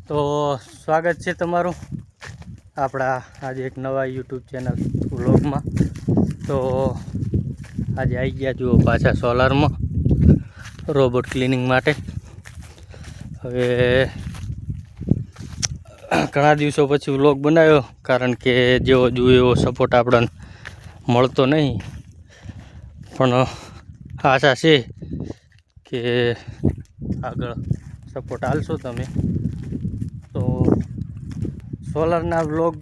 તો સ્વાગત છે તમારું આપણા આજે એક નવા યુટ્યુબ ચેનલ વ્લોગમાં। તો આજે આવી ગયા જુઓ પાછા સોલારમાં રોબોટ ક્લિનિંગ માટે। હવે ઘણા દિવસો પછી વ્લોગ બનાવ્યો, કારણ કે જેવો જોઈએ એવો સપોર્ટ આપણને મળતો નહીં, પણ આશા છે કે આગળ સપોર્ટ આલશો તમે। તો સોલારના વ્લોગ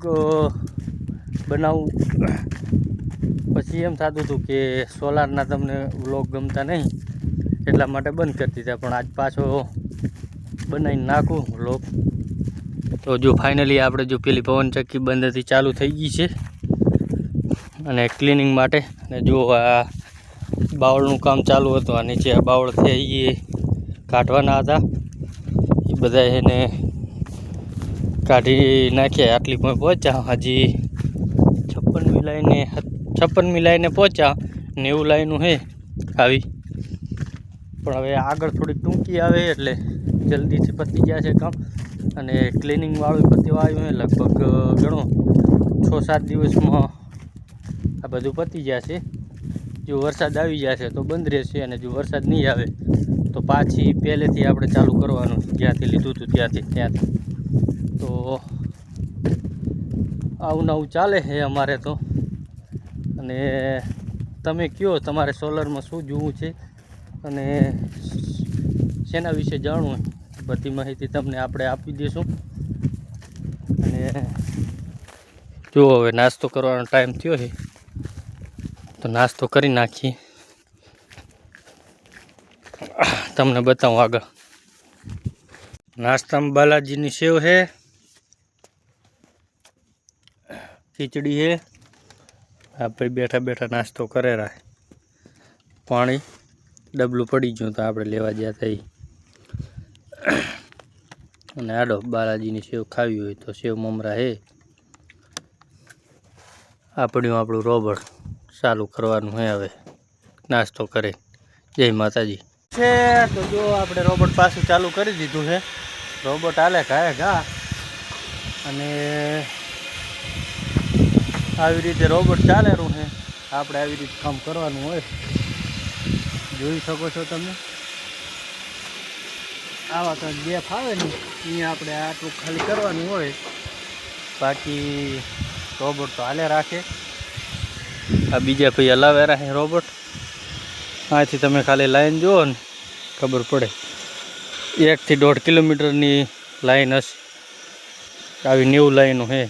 બનાવું પછી એમ થતું હતું કે સોલારના તમને વ્લોગ ગમતા નહીં, એટલા માટે બંધ કરી દીધા, પણ આજ પાછો બનાવીને નાખું વ્લોગ। તો જો ફાઇનલી આપણે જો પેલી પવનચક્કી બંધ હતી ચાલુ થઈ ગઈ છે, અને ક્લિનિંગ માટે। અને જો આ બાવળનું કામ ચાલુ હતું, આ નીચે આ બાવળ છે એ કાઢવાના હતા, એ બધા એને કાઢી નાખ્યા। આટલી પણ પહોંચ્યા, હજી 56મી લાઈને પહોંચ્યા, 90 લાઈનું છે આવી, પણ હવે આગળ થોડીક ટૂંકી આવે એટલે જલ્દીથી પતી જશે કામ। અને ક્લિનિંગ વાળું પતવા આવ્યું છે, લગભગ ગણો 6-7 દિવસમાં આ બધું પતી જશે। જો વરસાદ આવી જશે તો બંધ રહેશે, અને જો વરસાદ નહીં આવે તો પાછી પહેલેથી આપણે ચાલુ કરવાનું, જ્યાંથી લીધું હતું ત્યાંથી। તો આવું નવું ચાલે છે અમારે તો। અને તમે કયો તમારે સોલરમાં શું જોવું છે અને શેના વિશે જાણવું, બધી માહિતી તમને આપણે આપી દઈશું। અને જો હવે નાસ્તો કરવાનો ટાઈમ થયો છે, તો નાસ્તો કરી નાખીએ, તમને બતાવું આગળ। નાસ્તામાં બાલાજીની સેવ છે, ખીચડી છે, આપણે બેઠા બેઠા નાસ્તો કરે રાખ, પાણી ડબલું પડી ગયું તો આપણે લેવા ગયા હતા એ। અને આડો બાલાજીની સેવ ખાવી હોય તો સેવ મમરા છે। આપણું રોબોટ ચાલુ કરવાનું છે હવે નાસ્તો કરે। જય માતાજી છે। તો જો આપણે રોબોટ પાછું ચાલુ કરી દીધું છે, રોબોટ હાલે ઘાય ઘા, અને આવી રીતે રોબોટ ચાલે રહ્યું છે, આપણે આવી રીતે કામ કરવાનું હોય, જોઈ શકો છો તમે। આવા કંઈક ગેપ આવે ને અહીંયા આપણે આટલું ખાલી કરવાનું હોય, બાકી રોબોટ તો હાલે રાખે। આ બીજા ભાઈ હલાવે રાખે રોબોટ, અહીંથી તમે ખાલી લાઈન જુઓ ને ખબર પડે, 1 થી 1.5 કિલોમીટરની લાઈન હશે, આવી 90 લાઈનો છે।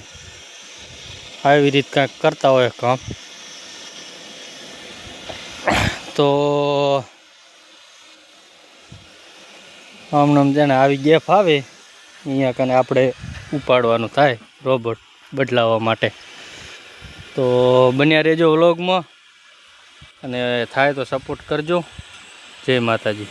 આવી રીતે કાંઈક કરતા હોય કામ। તો આમ જાણે આવી ગેપ આવે અહીંયા કને આપણે ઉપાડવાનું થાય રોબોટ બદલાવવા માટે। તો બન્યા રહેજો વ્લોગમાં, અને થાય તો સપોર્ટ કરજો। જય માતાજી।